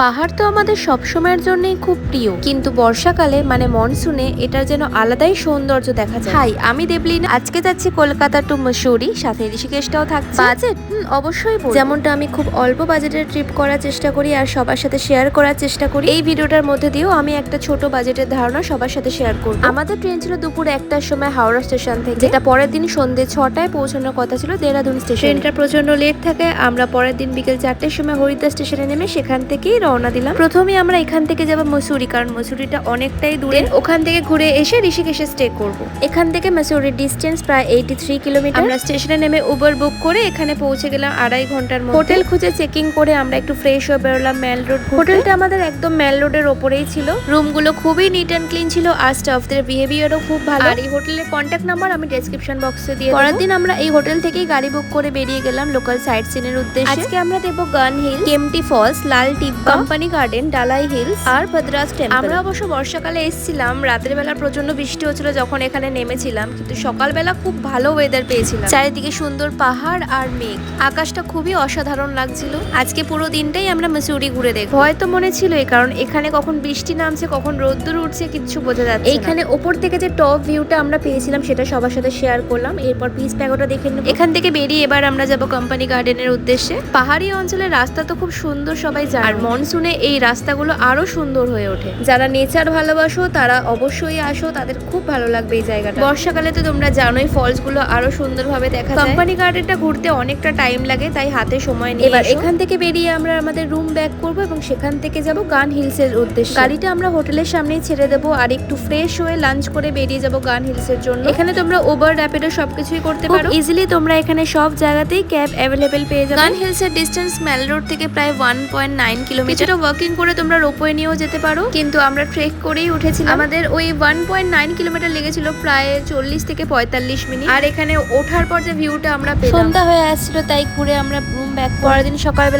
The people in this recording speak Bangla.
পাহাড় তো আমাদের সবসময়ের জন্যই খুব প্রিয়, কিন্তু বর্ষাকালে মানে মনসুনে এটার যেন আলাদাই সৌন্দর্য দেখা যায়। হাই, আমি দেবলিনা। আজকে যাচ্ছি কলকাতা টু মসুরি, সাথে ঋষিকেশটাও থাকছে। বাজেট অবশ্যই বলবো। যেমনটা আমি খুব অল্প বাজেটের ট্রিপ করার চেষ্টা করি আর সবার সাথে শেয়ার করার চেষ্টা করি, এই ভিডিওটার মধ্যে দিয়েও আমি একটা ছোট বাজেটের ধারণা সবার সাথে শেয়ার করব। আমাদের ট্রেন ছিল দুপুর 1টার সময় হাওড়া স্টেশন থেকে, যেটা পরের দিন সন্ধ্যে 6টায় পৌঁছানোর কথা ছিল দেহরাদুন স্টেশন। ট্রেনটা প্রচন্ড লেট থাকে। আমরা পরের দিন বিকেল 4টের সময় হরিদ্বার স্টেশনে নেমে সেখান থেকেই রওনা দিলাম। প্রথমে আমরা এখান থেকে যাব মসুরি, কারণ মসুরিটা অনেকটাই দূরে। ওখান থেকে ঘুরে এসে ঋষিকেশে স্টে করব। এখান থেকে মসুরির ডিস্টেন্স প্রায় 83 কিলোমিটার। আমরা স্টেশনে নেমে উবার বুক করে এখানে পৌঁছে গেলাম 2.5 ঘন্টার মধ্যে। হোটেল খুঁজে চেকিং করে আমরা একটু ফ্রেশ হয়ে বেরোলাম মেল রোড। হোটেলটা আমাদের একদম মেল রোডের ওপরেই ছিল। রুমগুলো খুবই নিট অ্যান্ড ক্লিন ছিল আর স্টাফদের বিহেভিয়ারও খুব ভালো। আর এই হোটেলের কন্ট্যাক্ট নাম্বার আমি ডেসক্রিপশন বক্সে দিয়ে দেব। পরের দিন আমরা এই হোটেল থেকেই গাড়ি বুক করে বেরিয়ে গেলাম লোকাল সাইট সিনের উদ্দেশ্যে। আজকে আমরা দেবো গান হিল, কেম্পটি ফলস, লাল টিব্বা, কোম্পানি গার্ডেন, ডালাই হিলস আর ভদ্রাজ টেম্পল। আমরা অবশ্য বর্ষাকালে এসেছিলাম, রাতের বেলা প্রচন্ড বৃষ্টি হচ্ছিল যখন এখানে নেমেছিলাম, কিন্তু সকালবেলা খুব ভালো ওয়েদার পেয়েছিলাম। চারিদিকে সুন্দর পাহাড় আর মেঘ, আকাশটা খুবই অসাধারণ লাগছিল। আজকে পুরো দিনটাই আমরা মসুরি ঘুরে দেখব। হয়তো মনে ছিল কারণ এখানে কখন বৃষ্টি নামছে কখন রোদ্দুর উঠছে কিচ্ছু বোঝা যাচ্ছে না। এইখানে ওপর থেকে যে টপ ভিউটা আমরা পেয়েছিলাম সেটা সবার সাথে শেয়ার করলাম। এরপর পিস প্যাগোটা দেখে নেব। এখান থেকে বেরিয়ে এবার আমরা যাব কোম্পানি গার্ডেনের উদ্দেশ্যে। পাহাড়ি অঞ্চলের রাস্তা তো খুব সুন্দর সবাই জানে, আর মনসুনে এই রাস্তাগুলো আরো সুন্দর হয়ে ওঠে। যারা নেচার ভালোবাসো তারা অবশ্যই আসো, তাদের খুব ভালো লাগবে এই জায়গাটা। বর্ষাকালে তো তোমরা জানোই ফলস গুলো আরো সুন্দরভাবে দেখা যায়। কোম্পানি গার্ডেনটা ঘুরতে অনেকটা টাইম লাগে, তাই হাতে সময় নেই। এবার এখান থেকে বেরিয়ে আমরা আমাদের রুম ব্যাক করব এবং সেখান থেকে যাব গান হিলস এর উদ্দেশ্যে। গাড়িটা আমরা হোটেলের সামনেই ছেড়ে দেবো আর একটু ফ্রেশ হয়ে লাঞ্চ করে বেরিয়ে যাব গান হিলস এর জন্য। এখানে তোমরা উবার র্যাপিডো সবকিছুই করতে পারো ইজিলি। তোমরা এখানে সব জায়গাতেই ক্যাব অ্যাভেলেবেল পেয়ে যাবে। গান হিলস এর ডিস্টেন্স মেল রোড থেকে প্রায় 1.9 কিলোমিটার। ওয়াকিং করে তোমরা রোপওয়ে নিয়েও যেতে পারো, কিন্তু আমরা ট্রেক করেই উঠেছিলাম। আমাদের ওই 1.9 কিলোমিটার লেগেছিল প্রায় 40 থেকে 45 মিনিট। আর এখানে ওঠার পর যে ভিউটা আমরা পেলাম, সন্ধ্যা হয়ে আসছিল, তাই ঘুরে আমরা রুম ব্যাক। পরের দিন সকালবেলা